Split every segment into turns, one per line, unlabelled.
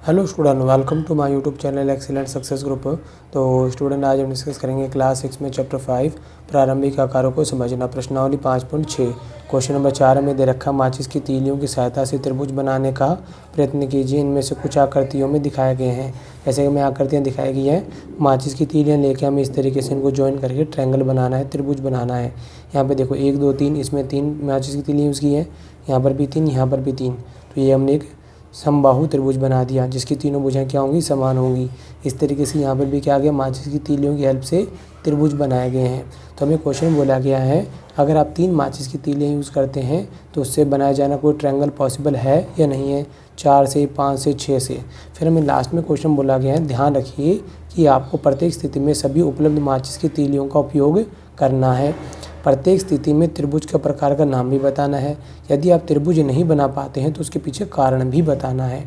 Hello student, welcome to my YouTube channel excellent success group. तो student, आज हम discuss करेंगे क्लास 6 में चैप्टर 5 प्रारंभिक आकारों को समझना। प्रश्नावली 5.6 क्वेश्चन नंबर 4 में दे रखा, माचिस की तीलियों की सहायता से त्रिभुज बनाने का प्रयत्न कीजिए। इनमें से कुछ आकृतियों में दिखाए गए हैं। जैसे कि हमें आकृतियाँ दिखाई गई हैं, माचिस की तीलियाँ लेके हमें इस तरीके से इनको ज्वाइन करके ट्रायंगल बनाना है, त्रिभुज बनाना है। यहाँ पे देखो 1 2 3, इसमें 3 माचिस की तीलियाँ यूज़ की हैं, यहाँ पर भी 3, यहाँ पर भी 3। तो ये हमने एक समबाहु त्रिभुज बना दिया जिसकी तीनों भुजाएं क्या होंगी, समान होंगी। इस तरीके से यहाँ पर भी क्या आ गया, माचिस की तीलियों की हेल्प से त्रिभुज बनाए गए हैं। तो हमें क्वेश्चन बोला गया है, अगर आप 3 माचिस की तीलियाँ यूज़ करते हैं तो उससे बनाया जाना कोई ट्रायंगल पॉसिबल है या नहीं है, 4 से, 5 से, 6 से। फिर हमें लास्ट में क्वेश्चन बोला गया है, ध्यान रखिए कि आपको प्रत्येक स्थिति में सभी उपलब्ध माचिस की तीलियों का उपयोग करना है। प्रत्येक स्थिति में त्रिभुज का प्रकार का नाम भी बताना है। यदि आप त्रिभुज नहीं बना पाते हैं तो उसके पीछे कारण भी बताना है।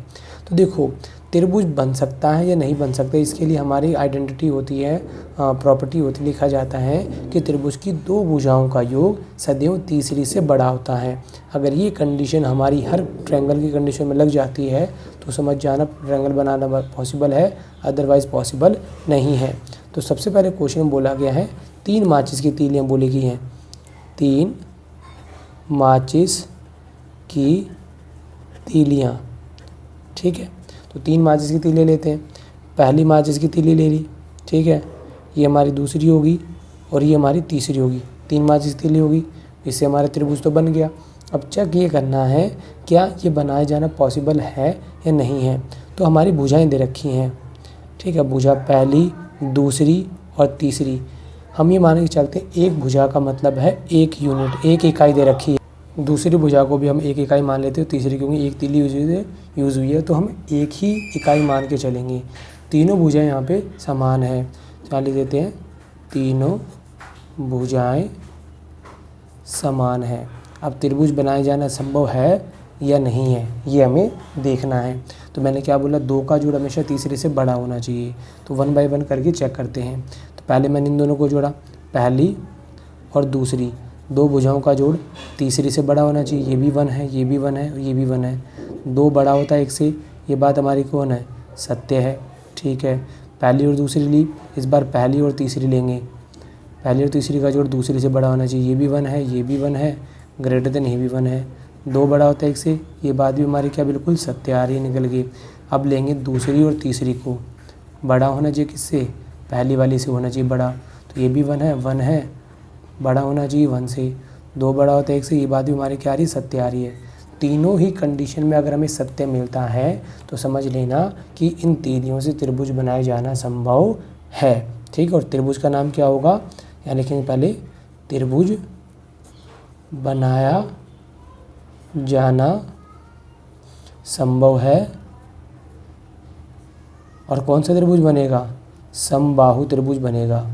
तो देखो, त्रिभुज बन सकता है या नहीं बन सकता, इसके लिए हमारी आइडेंटिटी होती है, प्रॉपर्टी होती, लिखा जाता है कि त्रिभुज की 2 भुजाओं का योग सदैव तीसरी से बड़ा होता है। अगर ये कंडीशन हमारी हर ट्रायंगल की कंडीशन में लग जाती है तो समझ जाना ट्रायंगल बनाना पॉसिबल है, अदरवाइज़ पॉसिबल नहीं है। तो सबसे पहले क्वेश्चन बोला गया है, 3 माचिस की तीलियाँ बोली गई हैं। 3 माचिस की तीलियाँ, ठीक है। तो 3 माचिस की तीलियाँ लेते हैं। पहली माचिस की तीली ले ली, ठीक है, ये हमारी दूसरी होगी और ये हमारी तीसरी होगी। 3 माचिस की तीली होगी, इससे हमारा त्रिभुज तो बन गया। अब चेक ये करना है क्या ये बनाया जाना पॉसिबल है या नहीं है। तो हमारी भुजाएं दे रखी हैं, ठीक है, भुजा पहली, दूसरी और तीसरी। हम ये मान के चलते हैं एक भुजा का मतलब है 1 यूनिट, 1 इकाई दे रखी है। दूसरी भुजा को भी हम 1 इकाई मान लेते हैं, तीसरी क्योंकि 1 तीली यूज़ हुई है तो हम 1 ही इकाई मान के चलेंगे। तीनों भुजाएं यहाँ पे समान है, क्या लिख देते हैं, तीनों भुजाएं समान है। अब त्रिभुज बनाए जाना संभव है या नहीं है, ये हमें देखना है। तो मैंने क्या बोला, 2 का जोड़ हमेशा तीसरे से बड़ा होना चाहिए। तो 1 बाय 1 करके चेक करते हैं। तो पहले मैंने इन दोनों को जोड़ा, पहली और दूसरी 2 भुजाओं का जोड़ तीसरी से बड़ा होना चाहिए। ये भी 1 है, ये भी 1 है और ये भी 1 है। 2 बड़ा होता है 1 से, ये बात हमारी कौन है, सत्य है, ठीक है। पहली और दूसरी ली, इस बार पहली और तीसरी लेंगे। पहली और तीसरी का जोड़ दूसरी से बड़ा होना चाहिए। ये भी 1 है, ये भी 1 है, ग्रेटर देन ये भी 1 है। 2 बड़ा होता है 1 से, ये बात भी हमारी क्या बिल्कुल सत्य आ रही है, निकल गई। अब लेंगे दूसरी और तीसरी को, बड़ा होना चाहिए किससे, पहली वाली से होना चाहिए बड़ा। तो ये भी 1 है, बड़ा होना चाहिए 1 से। 2 बड़ा होता है 1 से, ये बात भी हमारी क्या आ रही है, सत्य आ रही है। तीनों ही कंडीशन में अगर हमें सत्य मिलता है तो समझ लेना कि इन तीलियों से त्रिभुज बनाया जाना संभव है, ठीक। और त्रिभुज का नाम क्या होगा, यहाँ लिखेंगे पहले, त्रिभुज बनाया जाना संभव है। और कौन सा त्रिभुज बनेगा, समबाहु त्रिभुज बनेगा,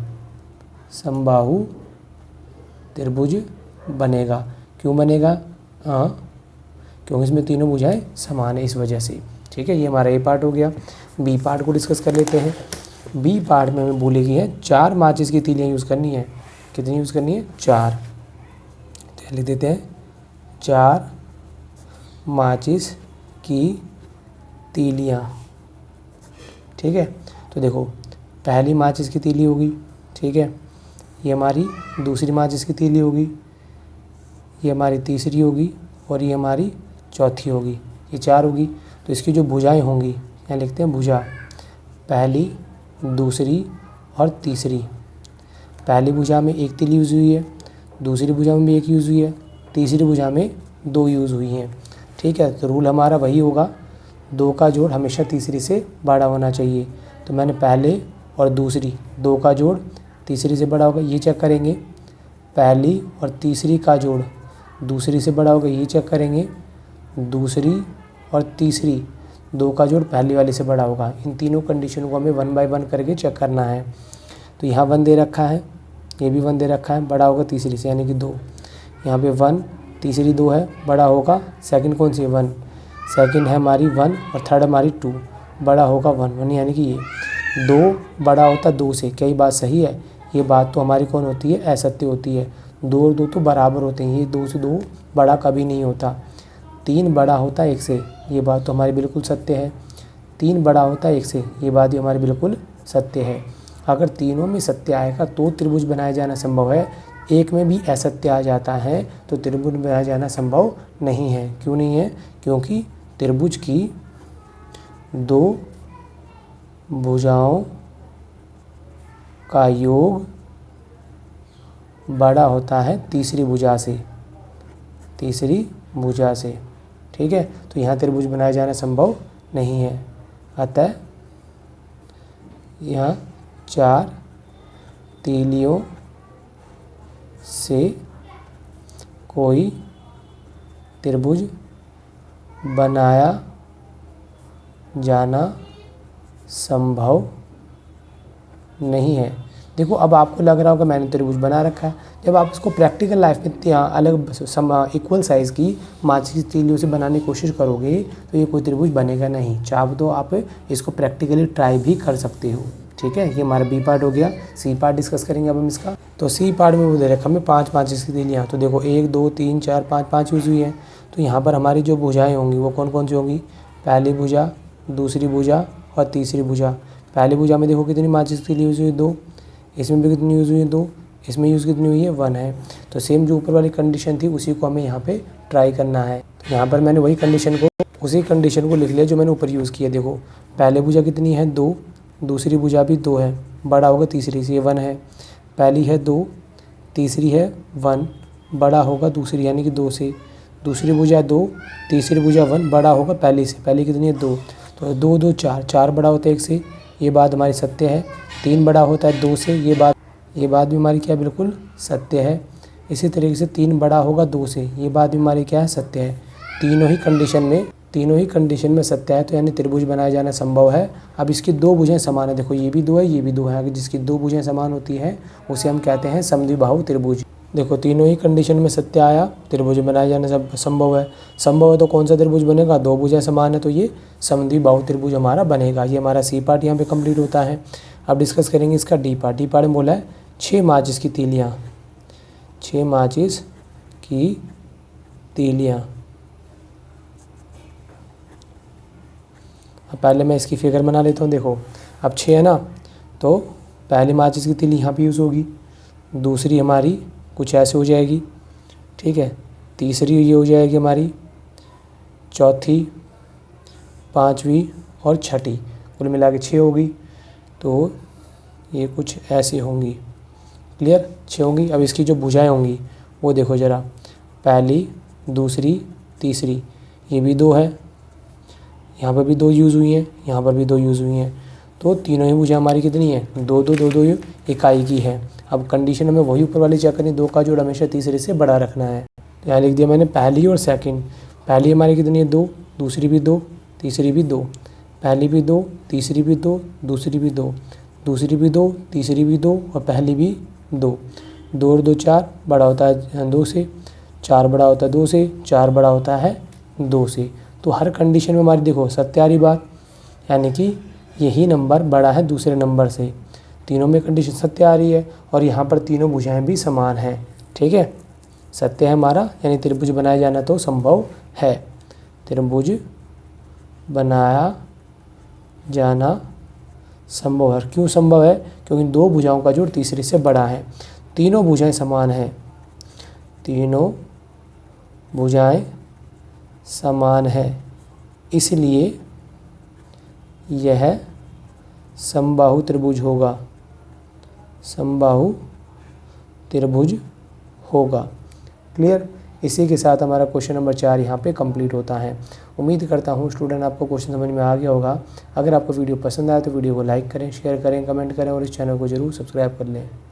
समबाहु त्रिभुज बनेगा। क्यों बनेगा, क्योंकि इसमें तीनों भुजाएं समान है, इस वजह से, ठीक है। ये हमारा ए पार्ट हो गया। बी पार्ट को डिस्कस कर लेते हैं। बी पार्ट में हमें बोली गई है 4 माचिस की तीलियाँ यूज़ करनी है। कितनी यूज़ करनी है, 4। तो लिख देते हैं 4 माचिस की तीलियाँ, ठीक है। तो देखो, पहली माचिस की तीली होगी, ठीक है, ये हमारी दूसरी माचिस की तीली होगी, ये हमारी तीसरी होगी और ये हमारी चौथी होगी, ये 4 होगी। तो इसकी जो भुजाएं होंगी, यहाँ लिखते हैं भुजा, पहली, दूसरी और तीसरी। पहली भुजा में 1 तीली यूज़ हुई है, दूसरी भुजा में भी 1 यूज़ हुई है, तीसरी भुजा में 2 यूज़ हुई हैं, ठीक है। तो रूल हमारा वही होगा, 2 का जोड़ हमेशा तीसरी से बड़ा होना चाहिए। तो मैंने पहले और दूसरी 2 का जोड़ तीसरी से बड़ा होगा, ये चेक करेंगे। पहली और तीसरी का जोड़ दूसरी से बड़ा होगा, ये चेक करेंगे। दूसरी और तीसरी 2 का जोड़ पहली वाली से बड़ा होगा। इन तीनों कंडीशन को हमें 1 बाय 1 करके चेक करना है। तो यहाँ 1 दे रखा है, ये भी 1 दे रखा है, बड़ा होगा तीसरी से, यानी कि 2। यहाँ पे 1, तीसरी 2 है, बड़ा होगा सेकंड कौन सी है, 1। सेकंड है हमारी 1 और थर्ड हमारी 2, बड़ा होगा 1 यानी कि ये 2 बड़ा होता 2 से। क्या ये बात सही है, ये बात तो हमारी कौन होती है, असत्य होती है। 2 और 2 तो बराबर होते हैं, ये 2 से 2 बड़ा कभी नहीं होता। 3 बड़ा होता है 1 से, ये बात तो हमारी बिल्कुल सत्य है। 3 बड़ा होता है 1 से, ये बात भी हमारी बिल्कुल सत्य है। अगर तीनों में सत्य आएगा तो त्रिभुज बनाया जाना संभव है, एक में भी असत्य आ जाता है तो त्रिभुज बनाया जाना संभव नहीं है। क्यों नहीं है? क्योंकि त्रिभुज की 2 भुजाओं का योग बड़ा होता है तीसरी भुजा से, ठीक है। तो यहाँ त्रिभुज बनाया जाना संभव नहीं है। अतः यहाँ 4 तीलियों से कोई त्रिभुज बनाया जाना संभव नहीं है। देखो अब आपको लग रहा होगा मैंने त्रिभुज बना रखा है, जब आप इसको प्रैक्टिकल लाइफ में अलग इक्वल साइज़ की माचिस की तीलियों से बनाने की कोशिश करोगे तो ये कोई त्रिभुज बनेगा नहीं। चाहो तो आप इसको प्रैक्टिकली ट्राई भी कर सकते हो, ठीक है। ये हमारा बी पार्ट हो गया। सी पार्ट डिस्कस करेंगे अब हम इसका। तो सी पार्ट में वो दे रखा हमें 5 माचिस की तीलियाँ। तो देखो 1 2 3 4 5 यूज़ हुई हैं। तो यहाँ पर हमारी जो भुजाएँ होंगी वो कौन कौन सी होंगी? पहली भुजा, दूसरी भुजा और तीसरी भुजा। पहली भुजा में देखो कितनी माचिस की तीली यूज़ हुई? 2। इसमें भी कितनी यूज़ हुई है? 2। इसमें यूज़ कितनी हुई है? 1 है। तो सेम जो ऊपर वाली कंडीशन थी उसी को हमें यहाँ पे ट्राई करना है। तो यहाँ पर मैंने उसी कंडीशन को लिख लिया जो मैंने ऊपर यूज़ किया। देखो पहले भुजा कितनी है? 2, दूसरी भुजा भी 2 है, बड़ा होगा तीसरी से, ये 1 है। पहली है 2, तीसरी है 1, बड़ा होगा दूसरी यानी कि 2 से। दूसरी भुजा 2, तीसरी भुजा 1, बड़ा होगा पहली से। पहली कितनी है? 2। तो 2 2 4, 4 बड़ा होता है 1 से, ये बात हमारी सत्य है। 3 बड़ा होता है 2 से, ये बात भी हमारी क्या है? बिल्कुल सत्य है। इसी तरीके से 3 बड़ा होगा 2 से, ये बात भी हमारी क्या है? सत्य है। तीनों ही कंडीशन में सत्य है, तो यानी त्रिभुज बनाया जाना संभव है। अब इसकी 2 भुजाएं समान है, देखो ये भी 2 है, ये भी 2 है। अगर जिसकी 2 भुजाएं समान होती है उसे हम कहते हैं समद्विबाहु त्रिभुज। देखो तीनों ही कंडीशन में सत्य आया, त्रिभुज बनाया जाना संभव है। संभव है तो कौन सा त्रिभुज बनेगा? 2 भुजाएं समान है तो ये समद्विबाहु त्रिभुज हमारा बनेगा। ये हमारा सी पार्ट यहाँ पे कंप्लीट होता है। अब डिस्कस करेंगे इसका डी पार्ट। डी पार्ट में बोला है 6 माचिस की तीलियाँ, 6 माचिस की तीलियाँ। अब पहले मैं इसकी फिगर बना लेता हूँ। देखो अब 6 है ना, तो पहली माचिस की तीली यहाँ पे यूज़ होगी, दूसरी हमारी कुछ ऐसे हो जाएगी, ठीक है। तीसरी ये हो जाएगी हमारी, चौथी, पांचवी और छठी, कुल मिला के 6 होगी। तो ये कुछ ऐसी होंगी, क्लियर? 6 होंगी। अब इसकी जो भुजाएं होंगी वो देखो ज़रा, पहली, दूसरी, तीसरी, ये भी 2 है, यहाँ पर भी 2 यूज़ हुई हैं, यहाँ पर भी 2 यूज़ हुई हैं। तो तीनों ही भुजा हमारी कितनी है? 2 2 2 2 इकाई की है। अब कंडीशन हमें वही ऊपर वाली चेक करनी, 2 का जोड़ हमेशा तीसरे से बड़ा रखना है। तो यहाँ लिख दिया मैंने पहली और सेकंड। पहली हमारी कितनी है? 2, दूसरी भी 2, तीसरी भी 2, पहली भी 2, तीसरी भी 2, दूसरी भी 2, दूसरी भी 2, तीसरी भी 2 और पहली भी 2। 2 और 2 4, बड़ा होता है 2 से। 4 बड़ा होता है 2 से, 4 बड़ा होता है 2 से। तो हर कंडीशन में हमारी देखो सत्य आ रही बात, यानी कि यही नंबर बड़ा है दूसरे नंबर से। तीनों में कंडीशन सत्य आ रही है और यहाँ पर तीनों भुजाएं भी समान हैं, ठीक है। सत्य है हमारा, यानी त्रिभुज बनाया जाना तो संभव है। त्रिभुज बनाया जाना संभव है। क्यों संभव है? क्योंकि 2 भुजाओं का जोड़ तीसरे से बड़ा है, तीनों भुजाएं समान हैं, तीनों भुजाएं समान है, इसलिए यह समबाहु त्रिभुज होगा, समबाहु त्रिभुज होगा। क्लियर? इसी के साथ हमारा क्वेश्चन नंबर 4 यहाँ पे कंप्लीट होता है। उम्मीद करता हूँ स्टूडेंट आपको क्वेश्चन समझ में आ गया होगा। अगर आपको वीडियो पसंद आए तो वीडियो को लाइक करें, शेयर करें, कमेंट करें और इस चैनल को ज़रूर सब्सक्राइब कर लें।